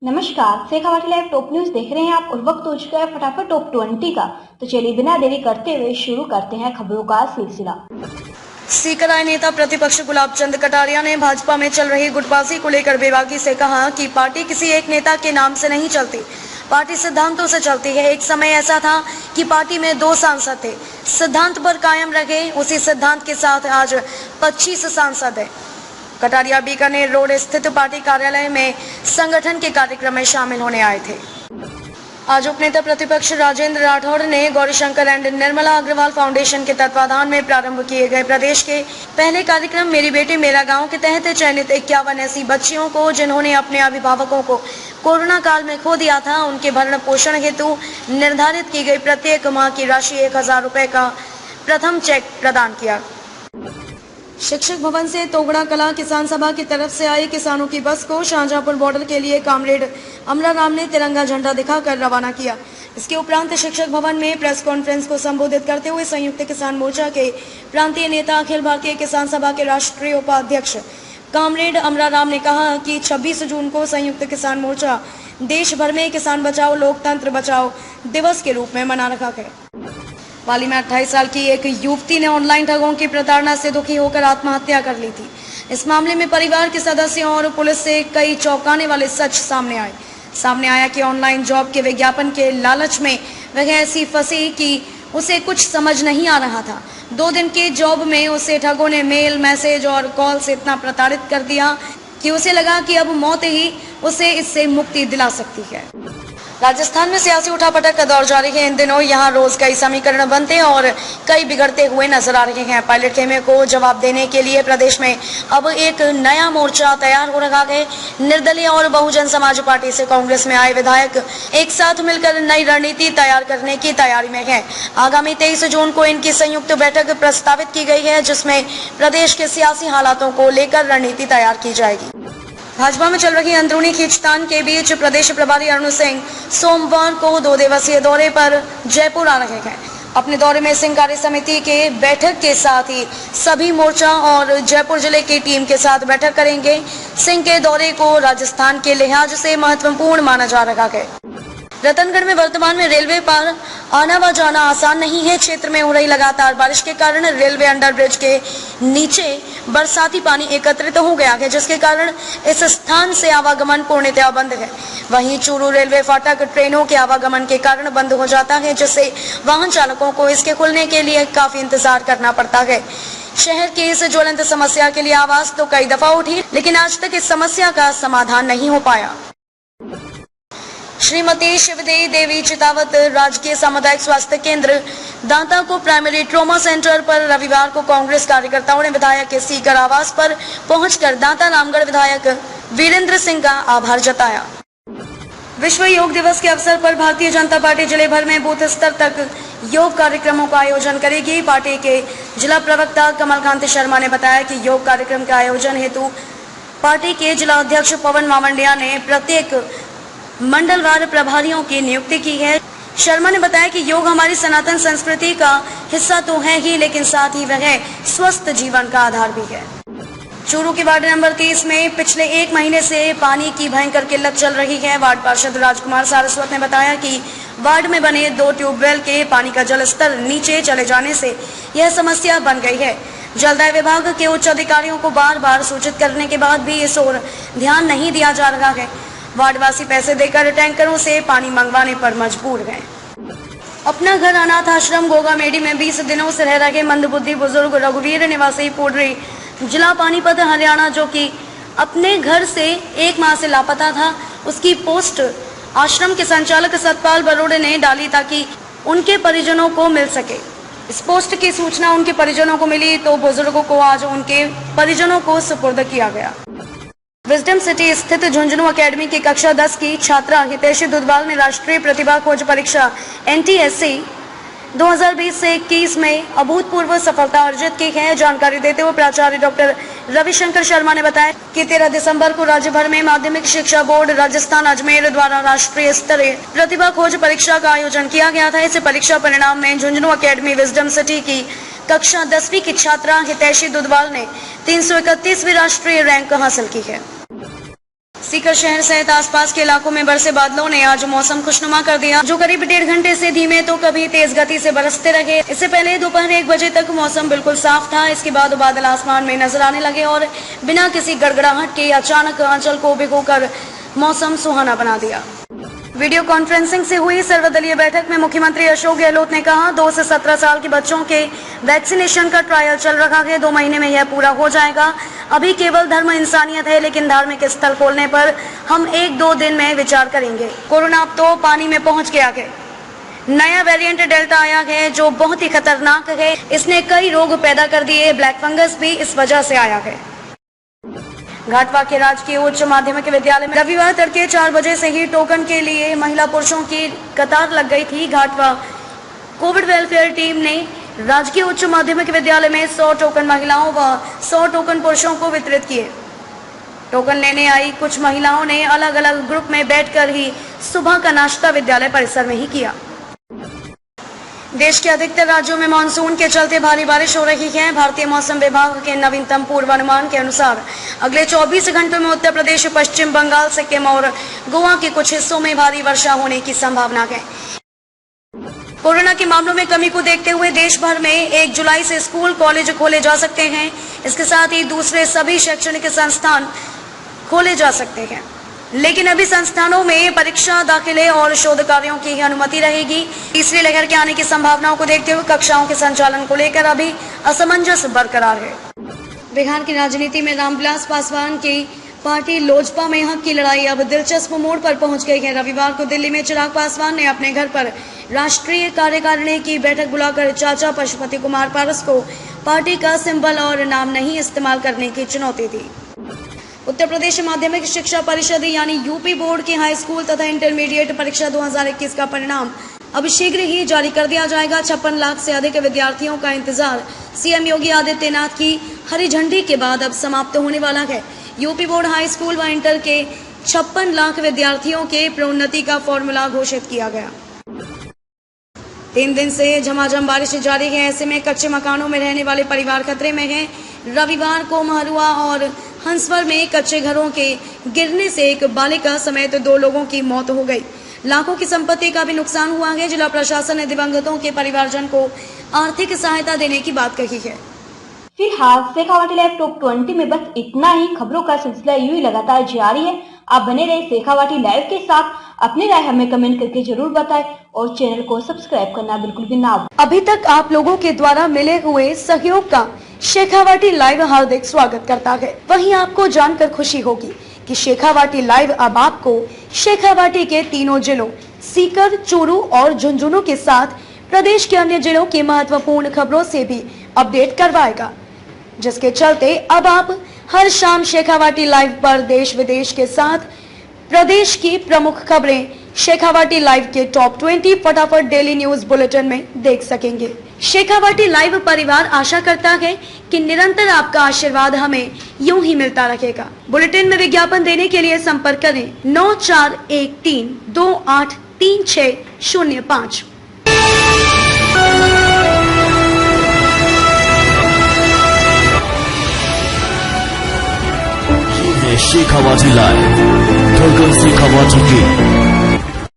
नमस्कार, Shekhawati live top news देख रहे हैं आप और वक्त हो चुका है फटाफट टॉप 20 का। तो चलिए बिना देरी करते हुए शुरू करते हैं खबरों का सिलसिला। सीकर आए नेता प्रतिपक्ष गुलाब चंद कटारिया ने भाजपा में चल रही गुटबाजी को लेकर बेबाकी से कहा कि पार्टी किसी एक नेता के नाम से नहीं चलती, पार्टी सिद्धांतों से चलती है। एक समय ऐसा था कि पार्टी में 2 सांसद थे, सिद्धांत पर कायम रहे, उसी सिद्धांत के साथ आज 25 सांसद है। कटारिया बीकानेर रोड स्थित पार्टी कार्यालय में संगठन के कार्यक्रम में शामिल होने आए थे। आज उपनेता प्रतिपक्ष राजेंद्र राठौड़ ने गौरीशंकर एंड निर्मला अग्रवाल फाउंडेशन के तत्वाधान में प्रारंभ किए गए प्रदेश के पहले कार्यक्रम मेरी बेटी मेरा गांव के तहत चयनित 51 ऐसी बच्चियों को जिन्होंने अपने अभिभावकों को कोरोना काल में खो दिया था, उनके भरण पोषण हेतु निर्धारित की गई प्रत्येक माह की राशि 1000 रुपए का प्रथम चेक प्रदान किया। शिक्षक भवन से तोगड़ा कला किसान सभा की तरफ से आई किसानों की बस को शाहजहांपुर बॉर्डर के लिए कामरेड अमराराम ने तिरंगा झंडा दिखाकर रवाना किया। इसके उपरांत शिक्षक भवन में प्रेस कॉन्फ्रेंस को संबोधित करते हुए संयुक्त किसान मोर्चा के प्रांतीय नेता अखिल भारतीय किसान सभा के राष्ट्रीय उपाध्यक्ष कामरेड अमराराम ने कहा कि 26 जून को संयुक्त किसान मोर्चा देश भर में किसान बचाओ लोकतंत्र बचाओ दिवस के रूप में मना रखा गया। पाली में 28 साल की एक युवती ने ऑनलाइन ठगों की प्रताड़ना से दुखी होकर आत्महत्या कर ली थी। इस मामले में परिवार के सदस्यों और पुलिस से कई चौंकाने वाले सच सामने आया कि ऑनलाइन जॉब के विज्ञापन के लालच में वह ऐसी फंसी कि उसे कुछ समझ नहीं आ रहा था। 2 दिन के जॉब में उसे ठगों ने मेल, मैसेज और कॉल से इतना प्रताड़ित कर दिया कि उसे लगा कि अब मौत ही उसे इससे मुक्ति दिला सकती है। राजस्थान में सियासी उठापटक का दौर जारी है। इन दिनों यहां रोज कई समीकरण बनते और कई बिगड़ते हुए नजर आ रहे हैं। पायलट खेमे को जवाब देने के लिए प्रदेश में अब एक नया मोर्चा तैयार हो रहा है। निर्दलीय और बहुजन समाज पार्टी से कांग्रेस में आए विधायक एक साथ मिलकर नई रणनीति तैयार करने की तैयारी में है। आगामी 23 जून को इनकी संयुक्त बैठक प्रस्तावित की गई है, जिसमें प्रदेश के सियासी हालातों को लेकर रणनीति तैयार की जाएगी। भाजपा में चल रही अंदरूनी खींचतान के बीच प्रदेश प्रभारी अरुण सिंह सोमवार को 2 दिवसीय दौरे पर जयपुर आ रहे हैं। अपने दौरे में सिंह कार्य समिति के बैठक के साथ ही सभी मोर्चा और जयपुर जिले की टीम के साथ बैठक करेंगे। सिंह के दौरे को राजस्थान के लिहाज से महत्वपूर्ण माना जा रहा है। रतनगढ़ में वर्तमान में रेलवे पर आना व जाना आसान नहीं है। क्षेत्र में हो रही लगातार बारिश के कारण रेलवे अंडरब्रिज के नीचे बरसाती पानी एकत्रित हो गया है, जिसके कारण इस स्थान से आवागमन पूर्णतः बंद है। वहीं चूरू रेलवे फाटक ट्रेनों के आवागमन के कारण बंद हो जाता है, जिससे वाहन चालकों को इसके खुलने के लिए काफी इंतजार करना पड़ता है। शहर की इस ज्वलंत समस्या के लिए आवाज तो कई दफा उठी, लेकिन आज तक इस समस्या का समाधान नहीं हो पाया। श्रीमती शिवदेवी देवी चितावत राजकीय सामुदायिक स्वास्थ्य केंद्र दांता को प्राइमरी ट्रॉमा सेंटर पर रविवार को कांग्रेस कार्यकर्ताओं ने विधायक के सीकर आवास पर पहुंचकर दांता रामगढ़ विधायक वीरेंद्र सिंह का आभार जताया। विश्व योग दिवस के अवसर पर भारतीय जनता पार्टी जिले भर में बूथ स्तर तक योग कार्यक्रमों का आयोजन करेगी। पार्टी के जिला प्रवक्ता कमलकांत शर्मा ने बताया कि योग कार्यक्रम के आयोजन हेतु पार्टी के जिला अध्यक्ष पवन मावंडिया ने प्रत्येक मंडलवार प्रभारियों की नियुक्ति की है। शर्मा ने बताया कि योग हमारी सनातन संस्कृति का हिस्सा तो है ही, लेकिन साथ ही वह स्वस्थ जीवन का आधार भी है। चूरू के वार्ड नंबर 30 में पिछले 1 महीने से पानी की भयंकर किल्लत चल रही है। वार्ड पार्षद राजकुमार सारस्वत ने बताया कि वार्ड में बने 2 ट्यूबवेल के पानी का जल स्तर नीचे चले जाने से यह समस्या बन गई है। जलदाय विभाग के उच्च अधिकारियों को बार-बार सूचित करने के बाद भी इस ओर ध्यान नहीं दिया जा रहा है। वार्डवासी पैसे देकर टैंकरों से पानी मंगवाने पर मजबूर हैं। अपना घर अनाथ आश्रम गोगामेडी में 20 दिनों से रह रहे मंदबुद्धि बुजुर्ग रघुवीर निवासी पुडरी जिला पानीपत हरियाणा, जो कि अपने घर से 1 माह से लापता था, उसकी पोस्ट आश्रम के संचालक सतपाल बरोड़े ने डाली ताकि उनके परिजनों को मिल सके। इस पोस्ट की सूचना उनके परिजनों को मिली तो बुजुर्गों को आज उनके परिजनों को सुपुर्द किया गया। विजडम सिटी स्थित झुंझुनू अकेडमी की कक्षा 10 की छात्रा हितैषी दुधवाल ने राष्ट्रीय प्रतिभा खोज परीक्षा NTSC 2020 से 21 में अभूतपूर्व सफलता अर्जित की है। जानकारी देते हुए प्राचार्य डॉक्टर रविशंकर शर्मा ने बताया कि 13 दिसंबर को राज्य भर में माध्यमिक शिक्षा बोर्ड राजस्थान अजमेर द्वारा राष्ट्रीय स्तरीय प्रतिभा खोज परीक्षा का आयोजन किया गया था। इस परीक्षा परिणाम में झुंझुनू अकेडमी विजडम सिटी की कक्षा 10वीं की छात्रा हितैषी दुधवाल ने 331वीं राष्ट्रीय रैंक हासिल की है। सीकर शहर सहित आसपास के इलाकों में बरसे बादलों ने आज मौसम खुशनुमा कर दिया, जो करीब 1.5 घंटे से धीमे तो कभी तेज गति से बरसते रहे। इससे पहले दोपहर 1 बजे तक मौसम बिल्कुल साफ था। इसके बाद बादल आसमान में नजर आने लगे और बिना किसी गड़गड़ाहट के अचानक आंचल को भिगोकर मौसम सुहाना बना दिया। वीडियो कॉन्फ्रेंसिंग से हुई सर्वदलीय बैठक में मुख्यमंत्री अशोक गहलोत ने कहा, 2 से 17 साल के बच्चों के वैक्सीनेशन का ट्रायल चल रहा है। 2 महीने में यह पूरा हो जाएगा। अभी केवल धर्म इंसानियत है, लेकिन धार्मिक स्थल खोलने पर हम 1-2 दिन में विचार करेंगे। कोरोना अब तो पानी में पहुंच गया है। नया वेरिएंट डेल्टा आया है, जो बहुत ही खतरनाक है। इसने कई रोग पैदा कर दिए। ब्लैक फंगस भी इस वजह से आया है। घाटवा के राजकीय उच्च माध्यमिक विद्यालय में रविवार तड़के 4 बजे से ही टोकन के लिए महिला पुरुषों की कतार लग गई थी। घाटवा कोविड वेलफेयर टीम ने राजकीय उच्च माध्यमिक विद्यालय में 100 टोकन महिलाओं व 100 टोकन पुरुषों को वितरित किए। टोकन लेने आई कुछ महिलाओं ने अलग अलग ग्रुप में बैठकर ही सुबह का नाश्ता विद्यालय परिसर में ही किया। देश के अधिकतर राज्यों में मानसून के चलते भारी बारिश हो रही है। भारतीय मौसम विभाग के नवीनतम पूर्वानुमान के अनुसार अगले 24 घंटों में उत्तर प्रदेश, पश्चिम बंगाल, सिक्किम और गोवा के कुछ हिस्सों में भारी वर्षा होने की संभावना है। कोरोना के मामलों में कमी को देखते हुए देश भर में 1 जुलाई से स्कूल, कॉलेज खोले जा सकते हैं। इसके साथ ही दूसरे सभी शैक्षणिक संस्थान खोले जा सकते हैं, लेकिन अभी संस्थानों में परीक्षा, दाखिले और शोध कार्यों की ही अनुमति रहेगी। तीसरी लहर के आने की संभावनाओं को देखते हुए कक्षाओं के संचालन को लेकर अभी असमंजस बरकरार है। बिहार की राजनीति में रामविलास पासवान की पार्टी लोजपा में हक की लड़ाई अब दिलचस्प मोड़ पर पहुंच गई है। रविवार को दिल्ली में चिराग पासवान ने अपने घर पर राष्ट्रीय कार्यकारिणी की बैठक बुलाकर चाचा पशुपति कुमार पारस को पार्टी का सिंबल और नाम नहीं इस्तेमाल करने की चुनौती दी। उत्तर प्रदेश माध्यमिक शिक्षा परिषद यानी यूपी बोर्ड की हाई स्कूल तथा इंटरमीडिएट परीक्षा 2021 का परिणाम अब शीघ्र ही जारी कर दिया जाएगा। 56 लाख से अधिक विद्यार्थियों का इंतजार सीएम योगी आदित्यनाथ की हरी झंडी के बाद अब समाप्त होने वाला है। यूपी बोर्ड हाई स्कूल व इंटर के 56 लाख विद्यार्थियों के प्रोन्नति का फॉर्मूला घोषित किया गया। 3 दिन से झमाझम बारिश जारी है। ऐसे में कच्चे मकानों में रहने वाले परिवार खतरे में हैं। रविवार को महुआ और हंसवर में कच्चे घरों के गिरने से एक बालिका समेत 2 लोगों की मौत हो गई। लाखों की संपत्ति का भी नुकसान हुआ है। जिला प्रशासन ने दिवंगतों के परिवारजन को आर्थिक सहायता देने की बात कही है। फिलहाल शेखावाटी लाइव टॉप 20 में बस इतना ही। खबरों का सिलसिला यूं ही लगातार जारी है। आप बने रहे शेखावाटी लाइव के साथ। अपनी राय हमें कमेंट करके जरूर बताएं और चैनल को सब्सक्राइब करना बिल्कुल भी ना भूलें। अभी तक आप लोगों के द्वारा मिले हुए सहयोग का शेखावाटी लाइव हार्दिक स्वागत करता है। वहीं आपको जानकर खुशी होगी कि शेखावाटी लाइव अब आपको शेखावाटी के तीनों जिलों सीकर, चूरू और झुंझुनू के साथ प्रदेश के अन्य जिलों की महत्वपूर्ण खबरों से भी अपडेट करवाएगा, जिसके चलते अब आप हर शाम शेखावाटी लाइव पर देश विदेश के साथ प्रदेश की प्रमुख खबरें शेखावाटी लाइव के टॉप 20 फटाफट डेली न्यूज बुलेटिन में देख सकेंगे। शेखावाटी लाइव परिवार आशा करता है कि निरंतर आपका आशीर्वाद हमें यूं ही मिलता रहेगा। बुलेटिन में विज्ञापन देने के लिए संपर्क करें 9413283605। शेखावाटी लाइव, शेखावाटी की